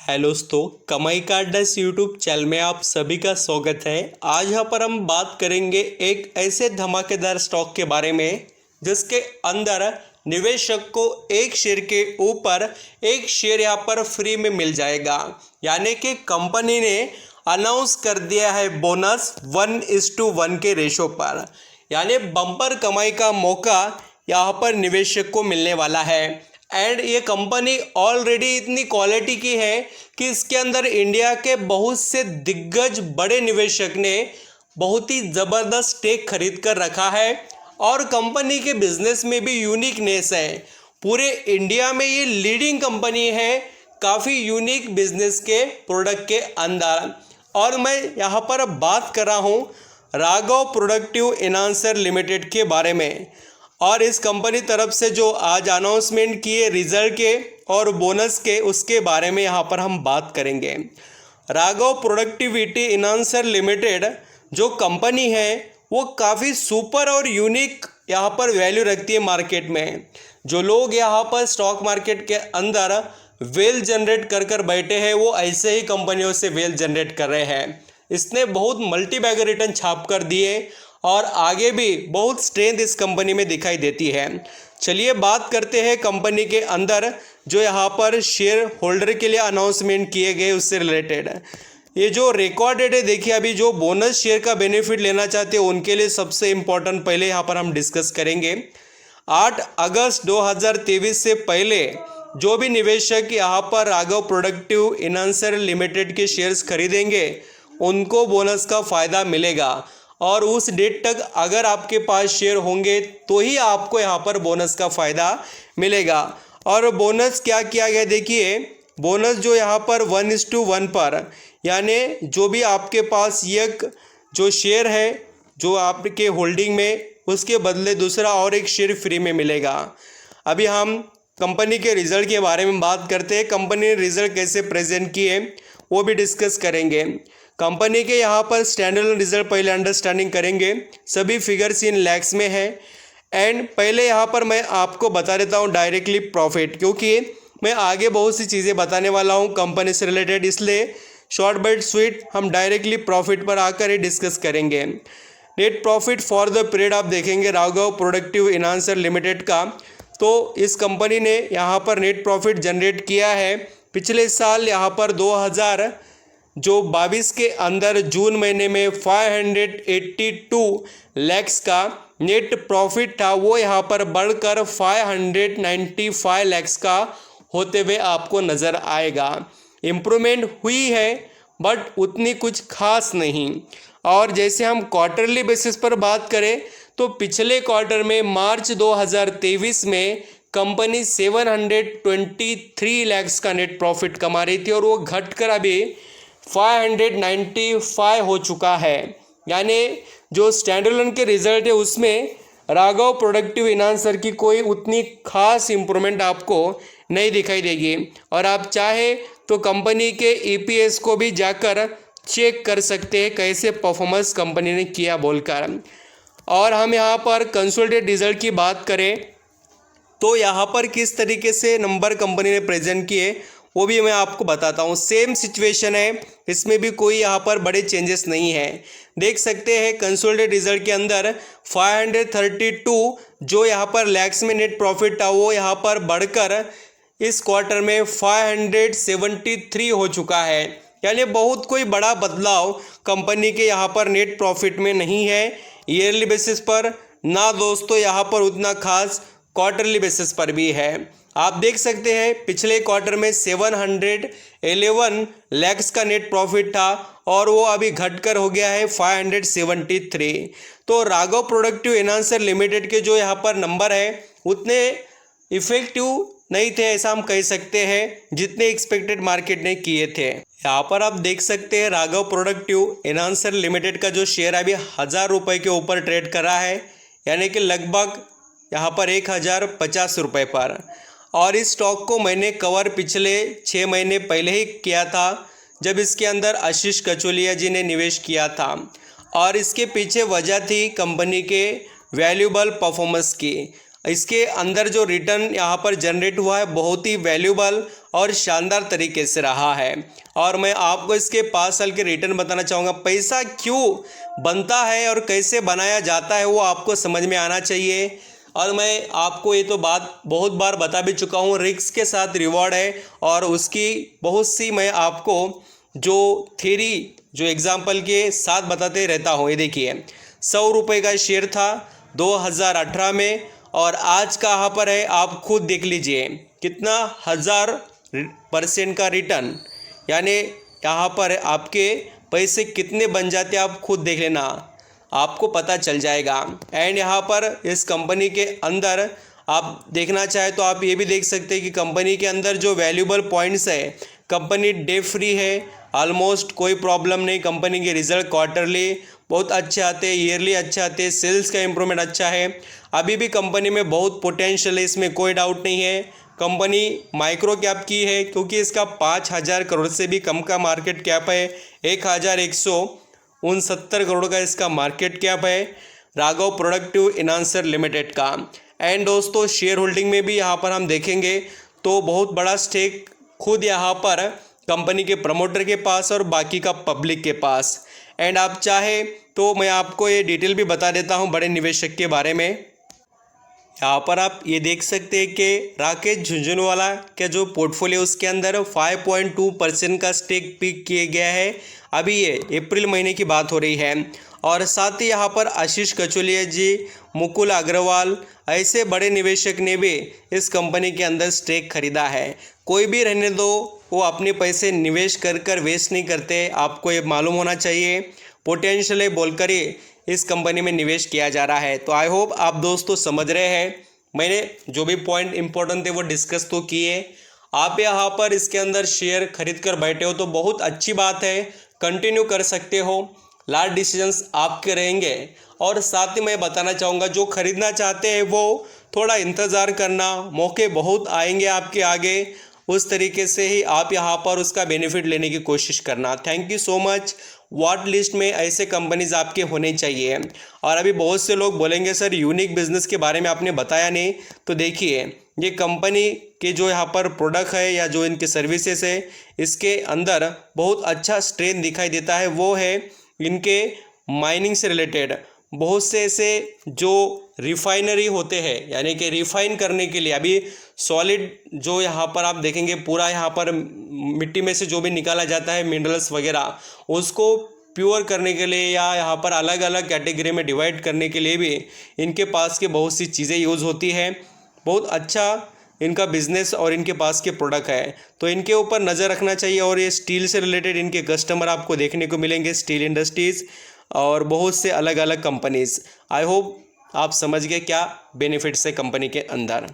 Hello दोस्तों, कमाई cards YouTube channel में आप सभी का स्वागत है। आज यहाँ पर हम बात करेंगे एक ऐसे धमाकेदार स्टॉक के बारे में जिसके अंदर निवेशक को एक शेयर के ऊपर एक शेयर यहाँ पर फ्री में मिल जाएगा। यानी कि कंपनी ने अनाउंस कर दिया है बोनस 1:1 के रेशो पर, यानी बम्पर कमाई का मौका यहाँ पर निवेशक को मिलने वाला है। एंड ये कंपनी ऑलरेडी इतनी क्वालिटी की है कि इसके अंदर इंडिया के बहुत से दिग्गज बड़े निवेशक ने बहुत ही ज़बरदस्त स्टेक खरीद कर रखा है। और कंपनी के बिजनेस में भी यूनिकनेस है, पूरे इंडिया में ये लीडिंग कंपनी है काफ़ी यूनिक बिजनेस के प्रोडक्ट के अंदर। और मैं यहाँ पर बात कर रहा हूँ राघव प्रोडक्टिव एनहांसर लिमिटेड के बारे में। और इस कंपनी तरफ से जो आज अनाउंसमेंट किए रिजल्ट के और बोनस के, उसके बारे में यहाँ पर हम बात करेंगे। राघव प्रोडक्टिविटी एनहांसर लिमिटेड जो कंपनी है वो काफ़ी सुपर और यूनिक यहाँ पर वैल्यू रखती है मार्केट में। जो लोग यहाँ पर स्टॉक मार्केट के अंदर वेल जनरेट कर बैठे हैं वो ऐसे ही कंपनियों से वेल जनरेट कर रहे हैं। इसने बहुत मल्टी बैगर रिटर्न छाप कर दिए और आगे भी बहुत स्ट्रेंथ इस कंपनी में दिखाई देती है। चलिए बात करते हैं कंपनी के अंदर जो यहाँ पर शेयर होल्डर के लिए अनाउंसमेंट किए गए उससे रिलेटेड। ये जो रिकॉर्ड डेट है, देखिए अभी जो बोनस शेयर का बेनिफिट लेना चाहते हैं उनके लिए सबसे इम्पोर्टेंट पहले यहाँ पर हम डिस्कस करेंगे। 8 अगस्त 2023 से पहले जो भी निवेशक यहाँ पर राघव प्रोडक्टिव एनहांसर लिमिटेड के शेयर्स खरीदेंगे उनको बोनस का फ़ायदा मिलेगा। और उस डेट तक अगर आपके पास शेयर होंगे तो ही आपको यहाँ पर बोनस का फ़ायदा मिलेगा। और बोनस क्या किया गया, देखिए बोनस जो यहाँ पर 1:1 पर, यानी जो भी आपके पास एक जो शेयर है जो आपके होल्डिंग में, उसके बदले दूसरा और एक शेयर फ्री में मिलेगा। अभी हम कंपनी के रिज़ल्ट के बारे में बात करते हैं। कंपनी ने रिज़ल्ट कैसे प्रेजेंट किए वो भी डिस्कस करेंगे। कंपनी के यहाँ पर स्टैंडर्ड रिजल्ट पहले अंडरस्टैंडिंग करेंगे। सभी फिगर्स इन लैक्स में है। एंड पहले यहाँ पर मैं आपको बता देता हूँ डायरेक्टली प्रॉफिट, क्योंकि मैं आगे बहुत सी चीज़ें बताने वाला हूँ कंपनी से रिलेटेड, इसलिए शॉर्ट बट स्वीट हम डायरेक्टली प्रॉफिट पर आकर ही डिस्कस करेंगे। Net profit for the period आप देखेंगे राघव प्रोडक्टिव एनहांसर लिमिटेड का, तो इस कंपनी ने यहाँ पर नेट प्रॉफिट जनरेट किया है। पिछले साल यहाँ पर 2022 के अंदर जून महीने में 582 लैक्स का नेट प्रॉफिट था, वो यहाँ पर बढ़कर 595 लैक्स का होते हुए आपको नज़र आएगा। इम्प्रूवमेंट हुई है बट उतनी कुछ खास नहीं। और जैसे हम क्वार्टरली बेसिस पर बात करें तो पिछले क्वार्टर में मार्च 2023 में कंपनी 723 लैक्स का नेट प्रॉफिट कमा रही थी और वो घटकर अभी 595 हो चुका है। यानी जो स्टैंडअलोन के रिजल्ट है उसमें राघव प्रोडक्टिव एनहांसर की कोई उतनी खास इम्प्रूवमेंट आपको नहीं दिखाई देगी। और आप चाहे तो कंपनी के ईपीएस को भी जाकर चेक कर सकते हैं कैसे परफॉर्मेंस कंपनी ने किया बोलकर। और हम यहाँ पर कंसोलिडेटेड रिजल्ट की बात करें तो यहाँ पर किस तरीके से नंबर कंपनी ने प्रेजेंट किए वो भी मैं आपको बताता हूँ। सेम सिचुएशन है, इसमें भी कोई यहाँ पर बड़े चेंजेस नहीं है। देख सकते हैं कंसोलिडेटेड रिजल्ट के अंदर 532 जो यहाँ पर लैक्स में नेट प्रॉफिट था वो यहाँ पर बढ़कर इस क्वार्टर में 573 हो चुका है। यानी बहुत कोई बड़ा बदलाव कंपनी के यहाँ पर नेट प्रॉफिट में नहीं है ईयरली बेसिस पर, ना दोस्तों यहाँ पर उतना खास क्वार्टरली बेसिस पर भी है। आप देख सकते हैं पिछले क्वार्टर में 711 लैक्स का नेट प्रॉफिट था और वो अभी घटकर हो गया है 573। तो राघव प्रोडक्टिव एनहांसर लिमिटेड के जो यहाँ पर नंबर है उतने इफेक्टिव नहीं थे, ऐसा हम कह सकते हैं जितने एक्सपेक्टेड मार्केट ने किए थे। यहाँ पर आप देख सकते हैं राघव प्रोडक्टिव एनहांसर लिमिटेड का जो शेयर अभी 1000 रुपये के ऊपर ट्रेड कर रहा है, यानी कि लगभग यहाँ पर 1050 रुपये पर। और इस स्टॉक को मैंने कवर पिछले 6 महीने पहले ही किया था जब इसके अंदर आशीष कचोलिया जी ने निवेश किया था। और इसके पीछे वजह थी कंपनी के वैल्यूएबल परफॉर्मेंस की। इसके अंदर जो रिटर्न यहाँ पर जनरेट हुआ है बहुत ही वैल्यूबल और शानदार तरीके से रहा है। और मैं आपको इसके 5 साल के रिटर्न बताना चाहूँगा। पैसा क्यों बनता है और कैसे बनाया जाता है वो आपको समझ में आना चाहिए। और मैं आपको ये तो बात बहुत बार बता भी चुका हूँ, रिस्क के साथ रिवॉर्ड है और उसकी बहुत सी मैं आपको जो थ्योरी जो एग्जाम्पल के साथ बताते रहता हूँ। ये देखिए 100 रुपये का शेयर था 2018 में और आज का यहाँ पर है, आप खुद देख लीजिए कितना 1000% का रिटर्न, यानी यहाँ पर आपके पैसे कितने बन जाते हैं आप खुद देख लेना, आपको पता चल जाएगा। एंड यहाँ पर इस कंपनी के अंदर आप देखना चाहे तो आप ये भी देख सकते हैं कि कंपनी के अंदर जो वैल्यूबल पॉइंट्स है, कंपनी डेट फ्री है, ऑलमोस्ट कोई प्रॉब्लम नहीं। कंपनी के रिजल्ट क्वार्टरली बहुत अच्छे आते हैं, ईयरली अच्छे आते हैं, सेल्स का इंप्रूवमेंट अच्छा है। अभी भी कंपनी में बहुत पोटेंशियल है, इसमें कोई डाउट नहीं है। कंपनी माइक्रो कैप की है क्योंकि इसका 5000 करोड़ से भी कम का मार्केट कैप है, 1169 करोड़ का इसका मार्केट कैप है राघव प्रोडक्टिव इन्हांसर लिमिटेड का। एंड दोस्तों शेयर होल्डिंग में भी यहाँ पर हम देखेंगे तो बहुत बड़ा स्टेक खुद यहाँ पर कंपनी के प्रमोटर के पास और बाकी का पब्लिक के पास। एंड आप चाहे तो मैं आपको ये डिटेल भी बता देता हूँ बड़े निवेशक के बारे में। यहाँ पर आप ये देख सकते हैं कि राकेश झुंझुनवाला का जो पोर्टफोलियो उसके अंदर 5.2% का स्टेक पिक किया गया है। अभी ये अप्रैल महीने की बात हो रही है। और साथ ही यहाँ पर आशीष कचोलिया जी, मुकुल अग्रवाल, ऐसे बड़े निवेशक ने भी इस कंपनी के अंदर स्टेक खरीदा है। कोई भी रहने दो, वो अपने पैसे निवेश कर वेस्ट नहीं करते, आपको ये मालूम होना चाहिए। पोटेंशियल है बोलकर ही इस कंपनी में निवेश किया जा रहा है। तो आई होप आप दोस्तों समझ रहे हैं, मैंने जो भी पॉइंट इंपॉर्टेंट थे वो डिस्कस तो किए। आप यहाँ पर इसके अंदर शेयर खरीद कर बैठे हो तो बहुत अच्छी बात है, कंटिन्यू कर सकते हो, लास्ट डिसीजंस आपके रहेंगे। और साथ ही मैं बताना चाहूँगा जो खरीदना चाहते हैं वो थोड़ा इंतज़ार करना, मौके बहुत आएंगे आपके आगे, उस तरीके से ही आप यहाँ पर उसका बेनिफिट लेने की कोशिश करना। Thank you so much. What list में ऐसे कंपनीज आपके होने चाहिए। और अभी बहुत से लोग बोलेंगे सर यूनिक बिजनेस के बारे में आपने बताया नहीं, तो देखिए ये कंपनी के जो यहाँ पर प्रोडक्ट है या जो इनके सर्विसेज है, इसके अंदर बहुत अच्छा स्ट्रेंथ दिखाई देता है। वो है इनके माइनिंग से रिलेटेड बहुत से ऐसे जो रिफाइनरी होते हैं, यानी कि रिफाइन करने के लिए अभी सॉलिड जो यहाँ पर आप देखेंगे पूरा यहाँ पर मिट्टी में से जो भी निकाला जाता है मिनरल्स वगैरह, उसको प्योर करने के लिए या यहाँ पर अलग अलग कैटेगरी में डिवाइड करने के लिए भी इनके पास के बहुत सी चीज़ें यूज़ होती हैं। बहुत अच्छा इनका बिजनेस और इनके पास के प्रोडक्ट है, तो इनके ऊपर नज़र रखना चाहिए। और ये स्टील से रिलेटेड इनके कस्टमर आपको देखने को मिलेंगे, स्टील इंडस्ट्रीज़ और बहुत से अलग अलग कंपनीज़। आई होप आप समझ गए क्या बेनिफिट्स है कंपनी के अंदर।